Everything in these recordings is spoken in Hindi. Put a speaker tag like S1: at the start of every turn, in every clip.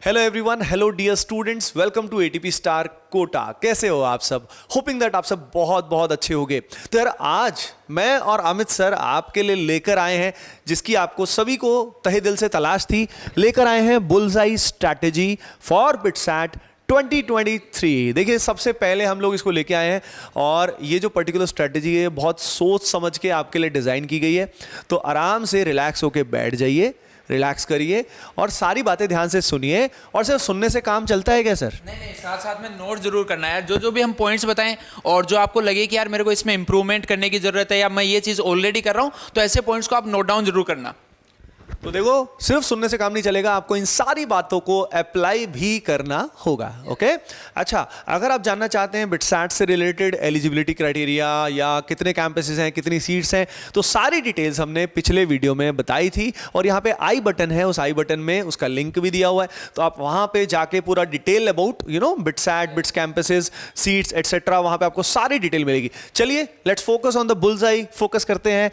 S1: Hello everyone, hello dear students, welcome to ATP star Kota. कैसे हो आप सब? होपिंग दैट आप सब बहुत बहुत अच्छे होंगे। तो यार आज मैं और अमित सर आपके लिए लेकर आए हैं, जिसकी आपको सभी को तहे दिल से तलाश थी। लेकर आए हैं बुलजाई स्ट्रैटेजी फॉर बिटसैट 2023। देखिए, सबसे पहले हम लोग इसको लेके आए हैं और ये जो पर्टिकुलर स्ट्रैटेजी है बहुत सोच समझ के आपके लिए डिज़ाइन की गई है। तो आराम से रिलैक्स होके बैठ जाइए, रिलैक्स करिए और सारी बातें ध्यान से सुनिए। और सिर्फ सुनने से काम चलता है क्या सर?
S2: नहीं, साथ साथ में नोट जरूर करना है। जो भी हम पॉइंट्स बताएं और जो आपको लगे कि यार मेरे को इसमें इंप्रूवमेंट करने की जरूरत है या मैं ये चीज़ ऑलरेडी कर रहा हूं, तो ऐसे पॉइंट्स को आप नोट डाउन जरूर करना।
S1: तो देखो, सिर्फ सुनने से काम नहीं चलेगा, आपको इन सारी बातों को अप्लाई भी करना होगा। ओके, अच्छा, अगर आप जानना चाहते हैं बिटसैट से रिलेटेड एलिजिबिलिटी क्राइटेरिया या कितने कैंपसेस हैं, कितनी सीट्स हैं, तो सारी डिटेल्स हमने पिछले वीडियो में बताई थी। और यहाँ पे आई बटन है, उस आई बटन में उसका लिंक भी दिया हुआ है, तो आप वहाँ पे जाके पूरा detail about BITSAT, bits campuses, seats etcetera, वहाँ पे आपको सारी डिटेल मिलेगी। चलिए, let's focus on the bullseye. Focus करते हैं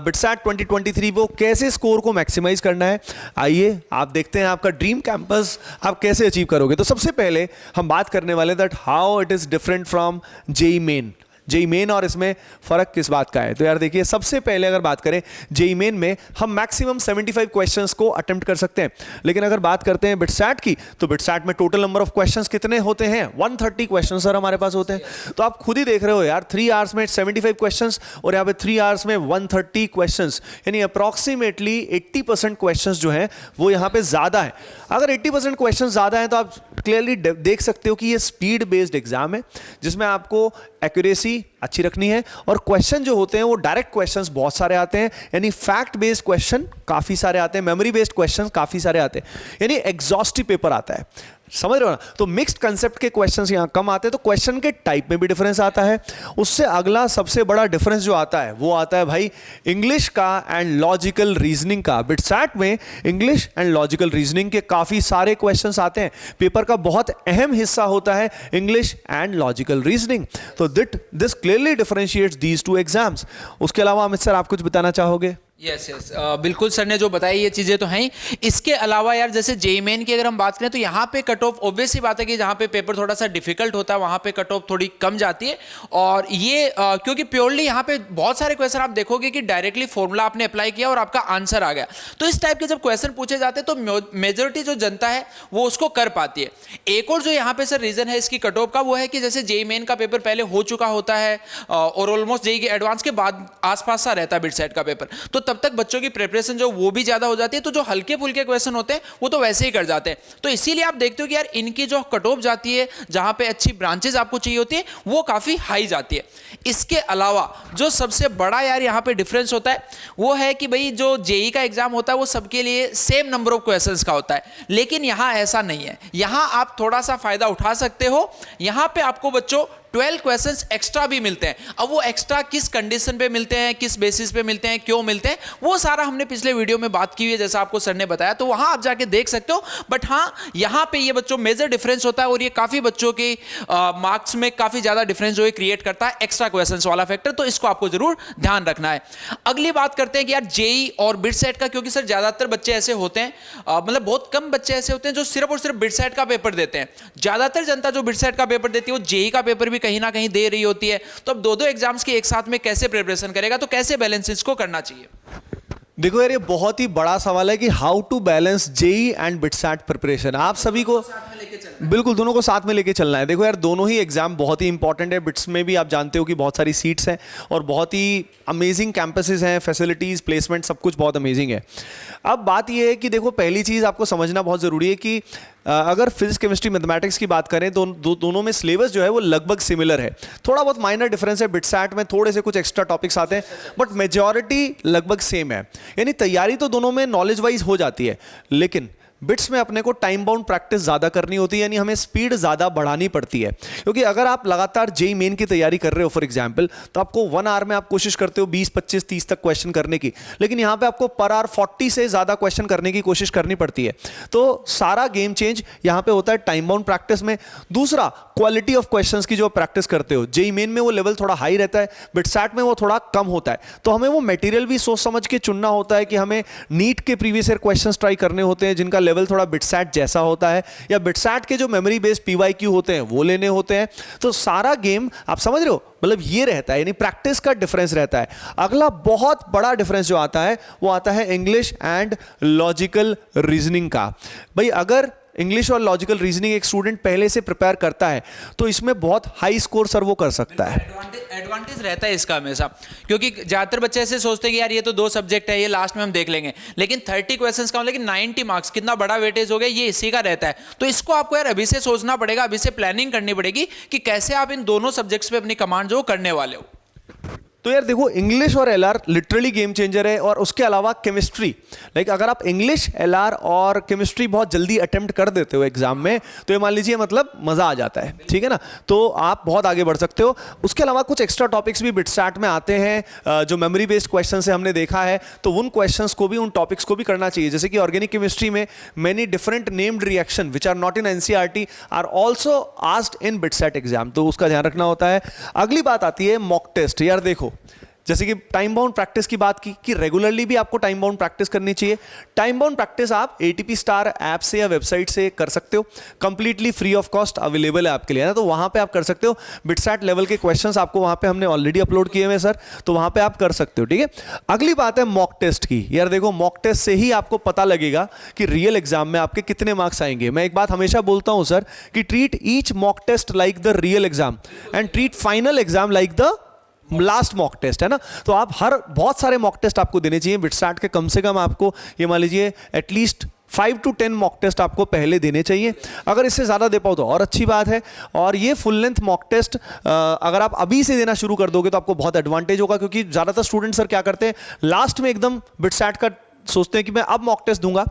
S1: बिटसैट 2023 वो कैसे स्कोर को मैक्सिमाइज करना है। आइए आप देखते हैं आपका ड्रीम कैंपस आप कैसे अचीव करोगे। तो सबसे पहले हम बात करने वाले that how it is different from JEE main. JEE main और इसमें फर्क किस बात का है? तो यार देखिए, सबसे पहले अगर बात करें जेईई मेन में हम मैक्सिमम 75 क्वेश्चंस को अटेम्प्ट कर सकते हैं, लेकिन अगर बात करते हैं बिटसैट की, तो बिटसैट में टोटल नंबर ऑफ क्वेश्चंस कितने होते हैं? 130 क्वेश्चन सर हमारे पास होते हैं। तो आप खुद ही देख रहे हो यार, 3 आवर्स में 75 क्वेश्चंस और यहाँ पे 3 आवर्स में 130 क्वेश्चंस, यानी अप्रॉक्सीमेटली 80% क्वेश्चंस जो हैं वो यहाँ पे ज्यादा है। अगर 80% क्वेश्चन ज्यादा है तो आप क्लियरली देख सकते हो कि ये स्पीड बेस्ड एग्जाम है, जिसमें आपको एक्यूरेसी अच्छी रखनी है और क्वेश्चन जो होते हैं वो डायरेक्ट क्वेश्चंस बहुत सारे आते हैं, यानी फैक्ट बेस्ड क्वेश्चन काफी सारे आते हैं, मेमोरी बेस्ड क्वेश्चन काफी सारे आते हैं, यानी एग्जॉस्टिव पेपर आता है। समझ रहे हो ना? तो मिक्स्ड कंसेप्ट के क्वेश्चंस यहाँ कम आते हैं, तो क्वेश्चन के टाइप में भी डिफरेंस आता है। उससे अगला सबसे बड़ा डिफरेंस जो आता है वो आता है भाई इंग्लिश का एंड लॉजिकल रीजनिंग का। बिटसैट में इंग्लिश एंड लॉजिकल रीजनिंग के काफी सारे क्वेश्चंस आते हैं। पेपर का बहुत अहम हिस्सा होता है इंग्लिश एंड लॉजिकल रीजनिंग। तो this clearly differentiates these two exams. उसके अलावा अमित सर, आप कुछ बताना चाहोगे?
S2: यस, बिल्कुल सर ने जो बताई ये चीज़ें तो हैं। इसके अलावा यार जैसे जेईई मेन की अगर हम बात करें तो यहाँ पे कट ऑफ ऑब्वियस ही बात है कि जहाँ पे पेपर थोड़ा सा डिफिकल्ट होता है वहाँ पे कट ऑफ थोड़ी कम जाती है। और ये क्योंकि प्योरली यहाँ पे बहुत सारे क्वेश्चन आप देखोगे कि डायरेक्टली फॉर्मूला आपने अप्लाई किया और आपका आंसर आ गया। तो इस टाइप के जब क्वेश्चन पूछे जाते हैं तो मेजोरिटी जो जनता है वो उसको कर पाती है। एक और जो यहाँ पे सर रीजन है इसकी कट ऑफ का, वो है कि जैसे जेईई मेन का पेपर पहले हो चुका होता है और ऑलमोस्ट जेईई के एडवांस के बाद आसपास सा रहता है बिटसैट का पेपर, तो तब तक बच्चों की प्रिपरेशन जो वो भी ज्यादा हो जाती है, तो जो हल्के फुल्के क्वेश्चन होते हैं वो तो वैसे ही कर जाते हैं। तो इसीलिए आप देखते हो कि यार इनकी जो कट ऑफ जाती है, जहां पे अच्छी ब्रांचेज आपको चाहिए होती है, वो काफी हाई जाती है। इसके अलावा जो सबसे बड़ा यार यहाँ पे डिफरेंस होता है वो है कि भाई जो जेईई का एग्जाम होता है वो सबके लिए सेम नंबर ऑफ क्वेश्चंस का होता है, लेकिन यहाँ ऐसा नहीं है। यहाँ आप थोड़ा सा फायदा उठा सकते हो। यहाँ पे आपको बच्चों 12 क्वेश्चंस एक्स्ट्रा भी मिलते हैं। अब वो एक्स्ट्रा किस कंडीशन पे मिलते हैं, किस बेसिस पे मिलते हैं, क्यों मिलते हैं, वो सारा हमने पिछले वीडियो में बात की हुई है, जैसा आपको सर ने बताया, तो वहां आप जाके देख सकते हो। बट हाँ, यहाँ पे ये बच्चों मेजर डिफरेंस होता है और ये काफी बच्चों के मार्क्स में काफी ज्यादा डिफरेंस जो है क्रिएट करता है, एक्स्ट्रा क्वेश्चंस वाला फैक्टर। तो इसको आपको जरूर ध्यान रखना है। अगली बात करते हैं कि यार जेईई और बिटसैट का, क्योंकि सर ज्यादातर बच्चे ऐसे होते हैं, मतलब बहुत कम बच्चे ऐसे होते हैं जो सिर्फ और सिर्फ बिटसैट का पेपर देते हैं। ज्यादातर जनता जो बिटसैट का पेपर देती है वो जेईई का पेपर भी कहीं ना कहीं दे रही होती है। तो अब दो एग्जाम्स के एक साथ में कैसे प्रिपरेशन करेगा, तो कैसे बैलेंस इसको करना चाहिए?
S1: देखो यार, ये बहुत ही बड़ा सवाल है कि how to balance JEE and BITSAT preparation. आप सभी को बिल्कुल दोनों को साथ में लेके चलना है। देखो यार, दोनों ही एग्जाम बहुत ही इंपॉर्टेंट है। बिट्स में भी आप जानते हो कि बहुत सारी सीट्स हैं और बहुत ही अमेजिंग कैंपसेस हैं, फैसिलिटीज, प्लेसमेंट, सब कुछ बहुत अमेजिंग है। अब बात यह है कि देखो, पहली चीज़ आपको समझना बहुत ज़रूरी है कि अगर फिजिक्स, केमिस्ट्री, मैथमेटिक्स की बात करें तो दोनों में सिलेबस जो है वो लगभग सिमिलर है। थोड़ा बहुत माइनर डिफरेंस है, बिटसैट में थोड़े से कुछ एक्स्ट्रा टॉपिक्स आते हैं, बट मेजॉरिटी लगभग सेम है। यानी तैयारी तो दोनों में नॉलेज वाइज हो जाती है, लेकिन बिट्स में अपने को टाइम बाउंड प्रैक्टिस ज़्यादा करनी होती है, यानी हमें स्पीड ज़्यादा बढ़ानी पड़ती है। क्योंकि अगर आप लगातार जेईई मेन की तैयारी कर रहे हो फॉर एग्जांपल, तो आपको 1 आवर में आप कोशिश करते हो 20, 25, 30 तक क्वेश्चन करने की, लेकिन यहाँ पे आपको पर आवर 40 से ज़्यादा क्वेश्चन करने की कोशिश करनी पड़ती है। तो सारा गेम चेंज यहाँ पे होता है टाइम बाउंड प्रैक्टिस में। दूसरा, क्वालिटी ऑफ क्वेश्चंस की जो प्रैक्टिस करते हो, जेईई मेन में वो लेवल थोड़ा हाई रहता है, बिटसैट में वो थोड़ा कम होता है। तो हमें वो मटेरियल भी सोच समझ के चुनना होता है कि हमें नीट के प्रीवियस ईयर क्वेश्चंस ट्राई करने होते हैं जिनका लेवल थोड़ा बिटसैट जैसा होता है, या बिटसैट के जो मेमोरी बेस्ड पीवाईक्यू होते हैं वो लेने होते हैं। तो सारा गेम आप समझ रहे हो, मतलब ये रहता है, यानी प्रैक्टिस का डिफरेंस रहता है। अगला बहुत बड़ा डिफरेंस जो आता है वो आता है इंग्लिश एंड लॉजिकल रीजनिंग का। भाई अगर इंग्लिश और लॉजिकल रीजनिंग एक स्टूडेंट पहले से प्रिपेयर करता है तो इसमें बहुत हाई स्कोर सर वो कर सकता है।
S2: एडवांटेज रहता है इसका हमेशा, क्योंकि ज्यादातर बच्चे ऐसे सोचते हैं कि यार ये तो 2 सब्जेक्ट है, ये लास्ट में हम देख लेंगे, लेकिन 30 क्वेश्चंस का लेकिन 90 मार्क्स कितना बड़ा वेटेज हो गया, ये इसी का रहता है। तो इसको आपको यार अभी से सोचना पड़ेगा, अभी से प्लानिंग करनी पड़ेगी कि कैसे आप इन दोनों सब्जेक्ट्स पे अपनी कमांड जो करने वाले हो।
S1: तो यार देखो, इंग्लिश और एलआर लिटरली गेम चेंजर है। और उसके अलावा केमिस्ट्री, लाइक अगर आप इंग्लिश, एलआर और केमिस्ट्री बहुत जल्दी अटेम्प्ट कर देते हो एग्जाम में, तो ये मान लीजिए मतलब मजा आ जाता है, ठीक है ना, तो आप बहुत आगे बढ़ सकते हो। उसके अलावा कुछ एक्स्ट्रा टॉपिक्स भी बिटसैट में आते हैं जो मेमोरी बेस्ड क्वेश्चन से हमने देखा है, तो उन क्वेश्चंस को भी, उन टॉपिक्स को भी करना चाहिए। जैसे कि ऑर्गेनिक केमिस्ट्री में many different named reaction which are not in NCERT are also asked in BITSAT exam, तो उसका ध्यान रखना होता है। अगली बात आती है मॉक टेस्ट। यार देखो, जैसे कि टाइम बाउंड प्रैक्टिस की बात की कि रेगुलरली भी आपको टाइम बाउंड प्रैक्टिस करनी चाहिए। टाइम बाउंड प्रैक्टिस आप ATP स्टार ऐप से या वेबसाइट से कर सकते हो, completely free of cost available है आपके लिए ना, तो वहां पे आप कर सकते हो। बिटसैट लेवल के क्वेश्चंस आपको वहां पे हमने ऑलरेडी अपलोड किए हुए सर, तो वहां पे आप कर सकते हो, ठीक है। अगली बात है मॉक टेस्ट की। यार देखो, मॉक टेस्ट से ही आपको पता लगेगा कि रियल एग्जाम में आपके कितने मार्क्स आएंगे। मैं एक बात हमेशा बोलता हूं सर कि treat each mock test like the real exam and treat final exam like the last mock test, है ना। तो आप बहुत सारे मॉक टेस्ट आपको देने चाहिए बिटसैट के। कम से कम आपको ये मान लीजिए एटलीस्ट 5 to 10 मॉक टेस्ट आपको पहले देने चाहिए। अगर इससे ज़्यादा दे पाओ तो और अच्छी बात है। और ये फुल लेंथ मॉक टेस्ट अगर आप अभी से देना शुरू कर दोगे तो आपको बहुत एडवांटेज होगा, क्योंकि ज़्यादातर स्टूडेंट सर क्या करते हैं, लास्ट में एकदम बिटसैट का सोचते हैं कि मैं अब मॉक टेस्ट दूंगा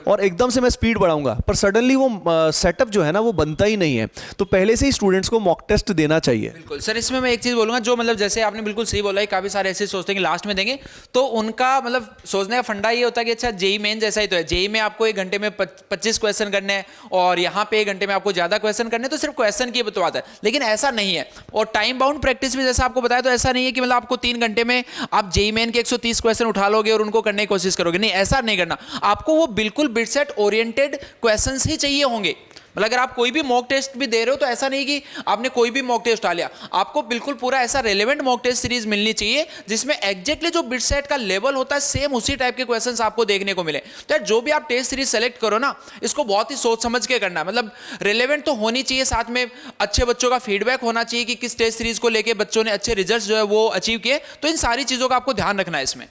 S1: और एकदम से मैं स्पीड बढ़ाऊंगा, पर सडनली वो सेटअप जो है ना वो बनता ही नहीं है। तो पहले से ही स्टूडेंट्स को मॉक टेस्ट देना चाहिए।
S2: बिल्कुल सर, इसमें मैं एक चीज़ बोलूंगा, जो मतलब जैसे आपने बिल्कुल सही बोला है, काफ़ी सारे ऐसे सोचते हैं कि लास्ट में देंगे, तो उनका मतलब सोचने का फंडा ये होता है कि अच्छा जेई मेन जैसा ही तो है, जेई में आपको 1 घंटे में 25 क्वेश्चन करने हैं और यहाँ पे 1 घंटे में आपको ज़्यादा क्वेश्चन करने हैं, तो सिर्फ क्वेश्चन की बतवाता है, लेकिन ऐसा नहीं है। और टाइम बाउंड प्रैक्टिस भी जैसा आपको बताया, तो ऐसा नहीं है कि मतलब आपको 3 घंटे में आप जेई मेन के 130 क्वेश्चन उठा लोगे और उनको करने की कोशिश करोगे, नहीं, ऐसा नहीं करना। आपको वो बिल्कुल बिटसेट ओरिएंटेड क्वेश्चंस ही चाहिए होंगे। मतलब अगर आप कोई भी मॉक टेस्ट भी दे रहे हो तो ऐसा नहीं कि आपने कोई भी मॉक टेस्ट उठा लिया, आपको बिल्कुल पूरा ऐसा रेलेवेंट मॉक टेस्ट सीरीज मिलनी चाहिए जिसमें एग्जैक्टली जो बिटसेट का लेवल होता है सेम उसी टाइप के क्वेश्चंस आपको देखने को मिले। तो यार जो भी आप टेस्ट सीरीज सेलेक्ट करो ना, इसको बहुत ही सोच समझ के करना है। मतलब रेलेवेंट तो होनी चाहिए, साथ में अच्छे बच्चों का फीडबैक होना चाहिए कि किस टेस्ट सीरीज को लेकर बच्चों ने अच्छे रिजल्ट जो है वो अचीव किए। तो इन सारी चीज़ों का आपको ध्यान रखना है इसमें।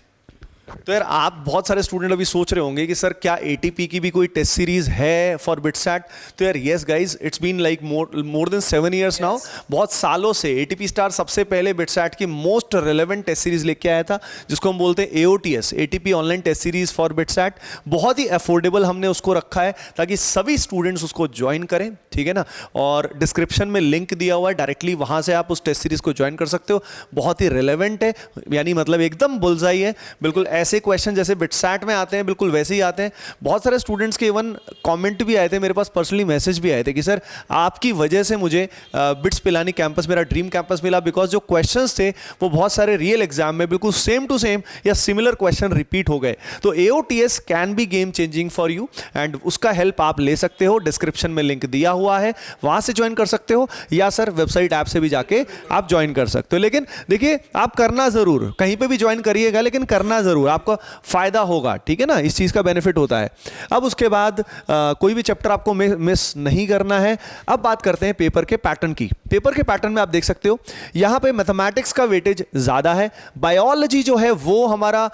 S1: तो यार आप बहुत सारे स्टूडेंट अभी सोच रहे होंगे कि सर क्या ATP की भी कोई टेस्ट सीरीज है फॉर बिटसैट। तो यार yes guys, it's been like more than 7 years now. बहुत सालों से ATP स्टार सबसे पहले बिटसैट की मोस्ट रेलेवेंट टेस्ट सीरीज लेके आया था, जिसको हम बोलते हैं AOTS, ATP online test series for BITSAT. बहुत ही अफोर्डेबल हमने उसको रखा है ताकि सभी स्टूडेंट्स उसको ज्वाइन करें, ठीक है ना। और डिस्क्रिप्शन में लिंक दिया हुआ है, डायरेक्टली वहां से आप उस टेस्ट सीरीज को ज्वाइन कर सकते हो। बहुत ही रेलेवेंट है, यानी मतलब एकदम बुलजाई है। बिल्कुल ऐसे क्वेश्चन जैसे बिटसैट में आते हैं बिल्कुल वैसे ही आते हैं। बहुत सारे स्टूडेंट्स के इवन कमेंट भी आए थे, मेरे पास पर्सनली मैसेज भी आए थे कि सर आपकी वजह से मुझे बिट्स पिलानी कैंपस मेरा ड्रीम कैंपस मिला, बिकॉज जो क्वेश्चंस थे वो बहुत सारे रियल एग्जाम में बिल्कुल सेम टू सेम या सिमिलर क्वेश्चन रिपीट हो गए। तो AOTS can be game changing for you and उसका हेल्प आप ले सकते हो। डिस्क्रिप्शन में लिंक दिया हुआ है, वहां से ज्वाइन कर सकते हो, या सर वेबसाइट ऐप से भी जाके आप ज्वाइन कर सकते हो। लेकिन देखिए, आप करना जरूर, कहीं पे भी ज्वाइन करिएगा लेकिन करना जरूर, आपको फायदा होगा, ठीक है ना, इस चीज का बेनिफिट होता है। अब उसके बाद कोई भी चैप्टर आपको मिस नहीं करना है। अब बात करते हैं पेपर के पैटर्न की। पेपर के पैटर्न में आप देख सकते हो यहां पे मैथमेटिक्स का वेटेज ज्यादा है, बायोलॉजी जो है वो हमारा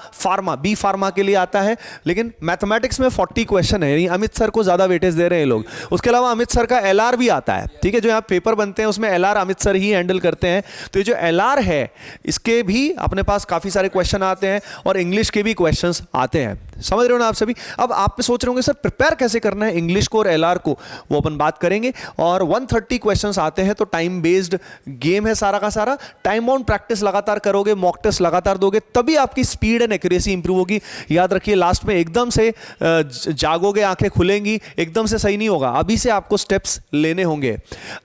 S1: बी फार्मा के लिए आता है, लेकिन मैथमेटिक्स में 40 क्वेश्चन है, यानी अमित सर को ज्यादा वेटेज दे रहे हैं लोग। उसके अलावा अमित सर का LR भी आता है, ठीक है, जो यहाँ पेपर बनते हैं उसमें LR अमित सर ही हैंडल करते हैं। तो ये जो LR है इसके भी अपने पास काफी सारे क्वेश्चन आते हैं और इंग्लिश के भी क्वेश्चंस आते हैं। समझ रहे हो ना आप सभी। अब आप पे सोच रहे होंगे सर प्रिपेयर कैसे करना है इंग्लिश को और LR को, वो अपन बात करेंगे। और 130 क्वेश्चंस आते हैं, तो टाइम बेस्ड गेम है सारा का सारा। टाइम बाउंड प्रैक्टिस लगातार करोगे, मॉक टेस्ट लगातार दोगे, तभी आपकी स्पीड एंड एक्यूरेसी इंप्रूव होगी। याद रखिए, लास्ट में एकदम से जागोगे, आंखें खुलेंगी, एकदम से सही नहीं होगा, अभी से आपको स्टेप्स लेने होंगे।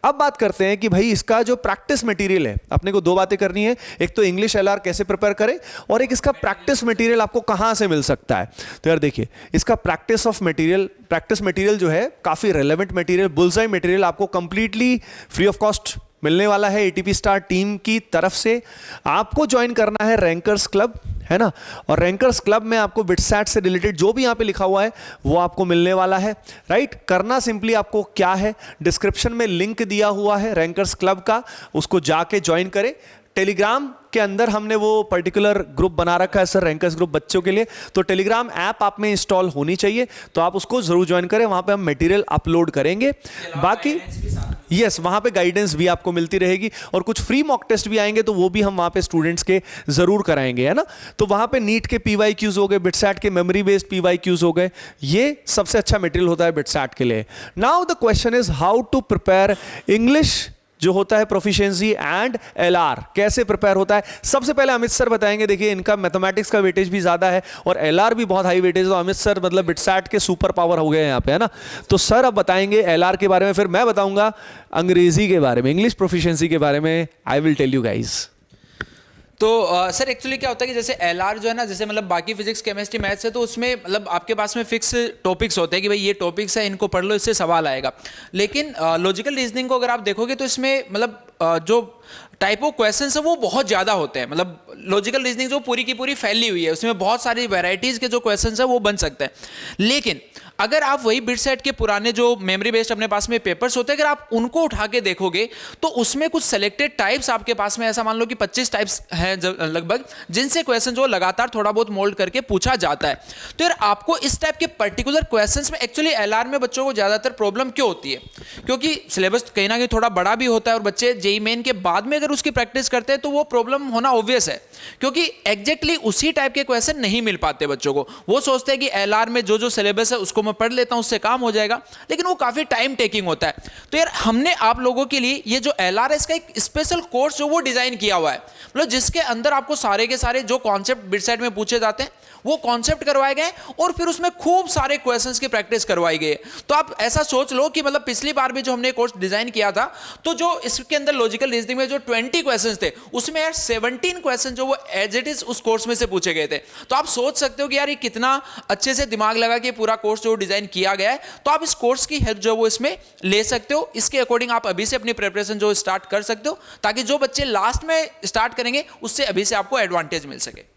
S1: अब बात करते हैं कि भाई इसका जो प्रैक्टिस मटेरियल है, अपने को 2 बातें करनी है। एक तो इंग्लिश LR कैसे प्रिपेयर करें और एक इसका प्रैक्टिस मटेरियल मटेरियल आपको कहाँ से मिल सकता है? तो यार देखिए, इसका प्रैक्टिस मटेरियल जो है काफ़ी रेलेवेंट मटेरियल, बुलसाई मटेरियल आपको कंप्लीटली फ्री ऑफ कॉस्ट मिलने वाला है एटीपी स्टार टीम की तरफ से। आपको ज्वाइन करना है रैंकर्स क्लब, है ना, और रैंकर्स क्लब में आपको बिटसैट से रिलेटेड जो भी यहाँ पे लिखा हुआ है वो आपको मिलने वाला है, राइट। करना सिंपली आपको क्या है, डिस्क्रिप्शन में लिंक दिया हुआ है रैंकर्स क्लब का, उसको जाके ज्वाइन करें। टेलीग्राम के अंदर हमने वो पर्टिकुलर ग्रुप बना रखा है सर, रैंकर्स ग्रुप बच्चों के लिए, तो टेलीग्राम ऐप आप में इंस्टॉल होनी चाहिए, तो आप उसको जरूर ज्वाइन करें। वहां पे हम मटेरियल अपलोड करेंगे। बाकी यस, वहां पे गाइडेंस भी आपको मिलती रहेगी, और कुछ फ्री मॉक टेस्ट भी आएंगे, तो वो भी हम वहां पे स्टूडेंट्स के जरूर कराएंगे, है ना। तो वहां पे नीट के PYQs हो गए, बिटसैट के मेमोरी बेस्ड PYQs हो गए, ये सबसे अच्छा मटेरियल होता है बिटसैट के लिए। Now the question is how to prepare English जो होता है प्रोफिशिएंसी एंड LR, कैसे प्रिपेयर होता है। सबसे पहले अमित सर बताएंगे। देखिए, इनका मैथमेटिक्स का वेटेज भी ज्यादा है और LR भी बहुत हाई वेटेज है, तो अमित सर मतलब बिटसैट के सुपर पावर हो गए हैं यहाँ पे, है ना। तो सर अब बताएंगे LR के बारे में, फिर मैं बताऊंगा अंग्रेजी के बारे में, इंग्लिश प्रोफिशिएंसी के बारे में। I will tell you guys.
S2: तो सर एक्चुअली क्या होता है कि जैसे LR जो है ना, जैसे मतलब बाकी फिजिक्स केमिस्ट्री मैथ्स है, तो उसमें मतलब आपके पास में फिक्स टॉपिक्स होते हैं कि भाई ये टॉपिक्स है, इनको पढ़ लो, इससे सवाल आएगा। लेकिन लॉजिकल रीजनिंग को अगर आप देखोगे तो इसमें मतलब जो टाइप ऑफ क्वेश्चंस है वो बहुत ज़्यादा होते हैं। मतलब लॉजिकल रीजनिंग जो पूरी की पूरी फैली हुई है, उसमें बहुत सारी वैरायटीज़ के जो क्वेश्चंस है वो बन सकते हैं। लेकिन अगर आप वही बिटसैट के पुराने जो मेमोरी बेस्ड अपने पास में पेपर्स होते हैं, अगर आप उनको उठा के देखोगे तो उसमें कुछ सेलेक्टेड टाइप्स आपके पास में, ऐसा मान लो कि 25 टाइप्स हैं लगभग, जिनसे क्वेश्चन जो लगातार थोड़ा बहुत मोल्ड करके पूछा जाता है। तो यार आपको इस टाइप के पर्टिकुलर क्वेश्चंस में एक्चुअली LR में बच्चों को ज़्यादातर प्रॉब्लम क्यों होती है? क्योंकि सिलेबस कहीं ना कहीं थोड़ा बड़ा भी होता है, और बच्चे JEE मेन के बाद में अगर उसकी प्रैक्टिस करते हैं तो वो प्रॉब्लम होना ऑब्वियस है, क्योंकि एग्जैक्टली उसी टाइप के क्वेश्चन नहीं मिल पाते बच्चों को। वो सोचते हैं कि LR में जो जो सिलेबस है उसको मैं पढ़ लेता हूं, उससे काम हो जाएगा, लेकिन वो काफी टाइम टेकिंग होता है। तो यार हमने आप लोगों के लिए ये जो LR है, इसका एक स्पेशल कोर्स जो वो डिजाइन किया हुआ है, मतलब जिसके अंदर आपको सारे के सारे जो कॉन्सेप्ट बिटसैट में पूछे जाते हैं वो कॉन्सेप्ट करवाए गए, और फिर उसमें खूब सारे क्वेश्चंस की प्रैक्टिस करवाई गई है। तो आप ऐसा सोच लो कि मतलब पिछली बार भी जो हमने कोर्स डिजाइन किया था, तो जो इसके अंदर लॉजिकल रीजनिंग में जो 20 क्वेश्चंस थे, उसमें यार 17 क्वेश्चन जो वो एज इट इज उस कोर्स में से पूछे गए थे। तो आप सोच सकते हो कि यार ये कितना अच्छे से दिमाग लगा के पूरा कोर्स जो डिजाइन किया गया है। तो आप इस कोर्स की हेल्प जो वो इसमें ले सकते हो, इसके अकॉर्डिंग आप अभी से अपनी प्रिपरेशन जो स्टार्ट कर सकते हो, ताकि जो बच्चे लास्ट में स्टार्ट करेंगे उससे अभी से आपको एडवांटेज मिल सके।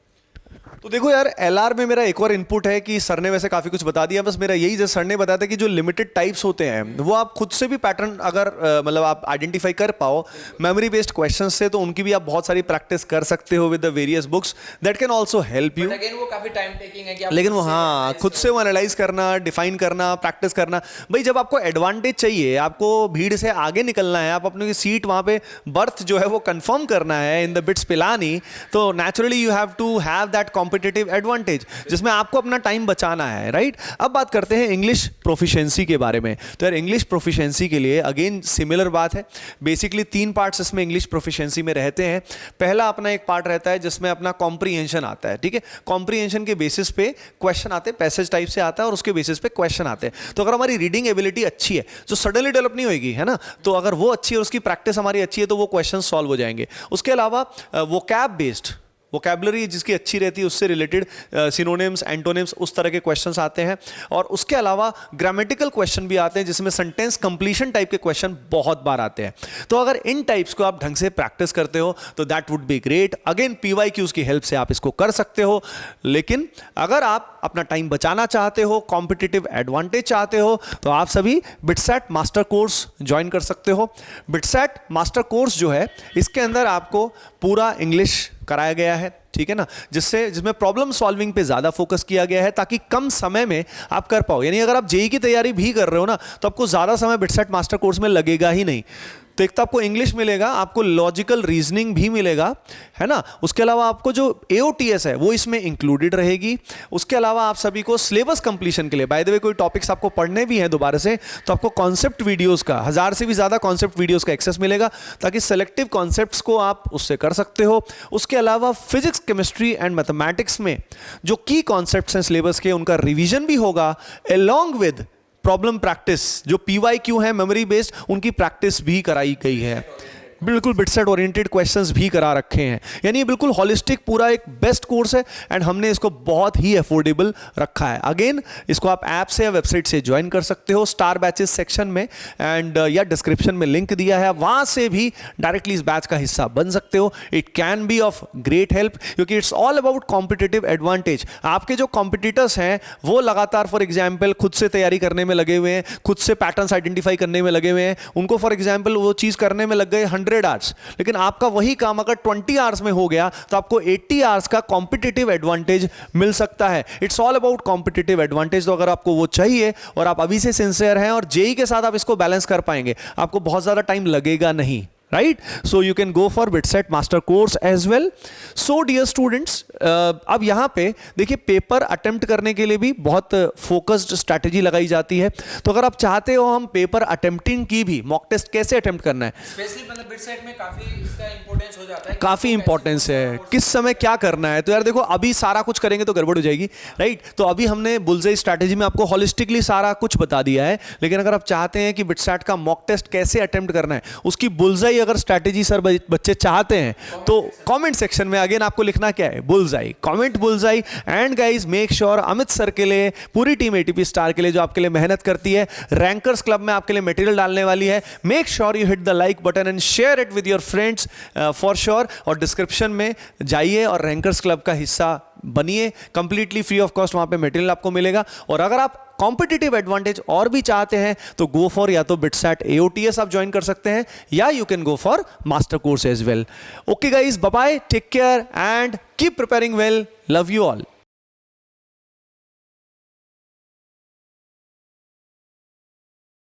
S1: तो देखो यार, LR में मेरा एक और इनपुट है कि सर ने वैसे काफ़ी कुछ बता दिया, बस मेरा यही, जैसे सर ने बताया था कि जो लिमिटेड टाइप्स होते हैं वो आप खुद से भी पैटर्न अगर मतलब आप आइडेंटिफाई कर पाओ मेमोरी बेस्ड क्वेश्चन से, तो उनकी भी आप बहुत सारी प्रैक्टिस कर सकते हो with the various books, that can also help you.
S2: वो काफी टाइम टेकिंग है कि
S1: लेकिन वो हाँ, खुद से वो एनालाइज करना, डिफाइन करना, प्रैक्टिस करना। भाई जब आपको एडवांटेज चाहिए, आपको भीड़ से आगे निकलना है, आप अपनी सीट वहाँ पे बर्थ जो है वो कंफर्म करना है इन द बिट्स पिलानी, तो naturally you have to have that competitive advantage जिसमें आपको अपना टाइम बचाना है, राइट। अब बात करते हैं इंग्लिश प्रोफिशिएंसी के बारे में। तो यार इंग्लिश प्रोफिशिएंसी के लिए अगेन सिमिलर बात है, बेसिकली 3 पार्ट्स इसमें इंग्लिश प्रोफिशिएंसी में रहते हैं। पहला अपना एक पार्ट रहता है जिसमें अपना कॉम्प्रीहेंशन आता है, ठीक है। कॉम्प्रीहेंशन के बेसिस पे क्वेश्चन आते हैं, पैसेज टाइप से आता है और उसके बेसिस पे क्वेश्चन आते हैं। तो अगर हमारी रीडिंग एबिलिटी अच्छी है जो सडनली डेवलप नहीं होगी, है ना, तो अगर वो अच्छी है, उसकी प्रैक्टिस हमारी अच्छी है, तो वो क्वेश्चन सॉल्व हो जाएंगे। उसके अलावा वोकैब बेस्ड वोकैबुलरी जिसकी अच्छी रहती है, उससे रिलेटेड सिनोनिम्स, एंटोनिम्स, उस तरह के क्वेश्चंस आते हैं। और उसके अलावा ग्रामेटिकल क्वेश्चन भी आते हैं जिसमें सेंटेंस कंप्लीशन टाइप के क्वेश्चन बहुत बार आते हैं। तो अगर इन टाइप्स को आप ढंग से प्रैक्टिस करते हो तो that would be great. Again PYQs की हेल्प से आप इसको कर सकते हो, लेकिन अगर आप अपना टाइम बचाना चाहते हो, कॉम्पिटिटिव एडवांटेज चाहते हो, तो आप सभी बिटसैट मास्टर कोर्स ज्वाइन कर सकते हो। बिटसैट मास्टर कोर्स जो है, इसके अंदर आपको पूरा इंग्लिश कराया गया है, ठीक है ना, जिसमें प्रॉब्लम सॉल्विंग पे ज़्यादा फोकस किया गया है ताकि कम समय में आप कर पाओ। यानी अगर आप JEE की तैयारी भी कर रहे हो ना, तो आपको ज़्यादा समय बिटसैट मास्टर कोर्स में लगेगा ही नहीं। तो एक तो आपको इंग्लिश मिलेगा, आपको लॉजिकल रीजनिंग भी मिलेगा, है ना। उसके अलावा आपको जो AOTS है वो इसमें इंक्लूडेड रहेगी। उसके अलावा आप सभी को सिलेबस कंप्लीशन के लिए, बाय द वे कोई टॉपिक्स आपको पढ़ने भी हैं दोबारा से, तो आपको कॉन्सेप्ट वीडियोस का 1000 से भी ज़्यादा कॉन्सेप्ट वीडियोस का एक्सेस मिलेगा, ताकि सेलेक्टिव कॉन्सेप्ट्स को आप उससे कर सकते हो। उसके अलावा फिजिक्स, केमिस्ट्री एंड मैथमेटिक्स में जो की कॉन्सेप्ट्स हैं सिलेबस के, उनका रिविजन भी होगा अलॉन्ग विद प्रॉब्लम प्रैक्टिस। जो PYQ है मेमोरी बेस्ड, उनकी प्रैक्टिस भी कराई गई है, बिल्कुल बिटसेट ओरिएंटेड क्वेश्चंस भी करा रखे हैं, यानी ये बिल्कुल हॉलिस्टिक पूरा एक बेस्ट कोर्स है एंड हमने इसको बहुत ही अफोर्डेबल रखा है। अगेन इसको आप ऐप से या वेबसाइट से ज्वाइन कर सकते हो, स्टार बैचेस सेक्शन में एंड या डिस्क्रिप्शन में लिंक दिया है, वहां से भी डायरेक्टली इस बैच का हिस्सा बन सकते हो। It can be of great help क्योंकि it's all about competitive advantage. आपके जो कॉम्पिटिटर्स हैं वो लगातार फॉर एग्जाम्पल खुद से तैयारी करने में लगे हुए हैं, खुद से पैटर्न्स आइडेंटिफाई करने में लगे हुए हैं, उनको फॉर एग्जाम्पल वो चीज़ करने में लग गए 100 आवर्स, लेकिन आपका वही काम अगर 20 आवर्स में हो गया तो आपको 80 आवर्स का कॉम्पिटिटिव एडवांटेज मिल सकता है। It's all about competitive advantage. तो अगर आपको वो चाहिए और आप अभी से सिंसियर हैं और जेई के साथ आप इसको बैलेंस कर पाएंगे, आपको बहुत ज़्यादा टाइम लगेगा नहीं, right? So you can go for BitSet master course as well. So dear students, अब यहाँ पे देखिए पेपर अटेम्प्ट करने के लिए भी बहुत फोकस्ड स्ट्रैटेजी लगाई जाती है। तो अगर आप चाहते हो हम पेपर अटेम्प्टिंग की भी मॉक टेस्ट कैसे अटेम्प्ट करना है,
S2: स्पेशली मतलब बिटसेट में काफी इसका इंपॉर्टेंस हो जाता है,
S1: काफ़ी इंपॉर्टेंस है किस समय क्या करना है। तो यार देखो अभी सारा कुछ करेंगे तो गड़बड़ हो जाएगी, राइट? तो अभी हमने बुलजाई स्ट्रैटेजी में आपको हॉलिस्टिकली सारा कुछ बता दिया है, लेकिन अगर आप चाहते हैं कि बिटसेट का मॉक टेस्ट कैसे अटेम्प्ट करना है, उसकी बुलजाई अगर स्ट्रैटेजी सर बच्चे चाहते हैं तो कमेंट सेक्शन में अगेन आपको लिखना क्या है, bullseye, comment bullseye. And guys make sure Amit sir के लिए, पूरी टीम एटीपी स्टार के लिए जो आपके लिए मेहनत करती है, रैंकर्स क्लब में आपके लिए मटेरियल डालने वाली है, make sure you hit the like button and share it with your friends for sure. और डिस्क्रिप्शन में जाइए और रैंकर्स क्लब का हिस्सा बनिए, कंप्लीटली फ्री ऑफ कॉस्ट वहां पे मटेरियल आपको मिलेगा। और अगर आप कॉम्पिटिटिव एडवांटेज और भी चाहते हैं तो गो फॉर या तो बिटसेट AOTS आप ज्वाइन कर सकते हैं या you can go for master course as well. Okay guys, bye bye, take care and keep preparing well, love you all.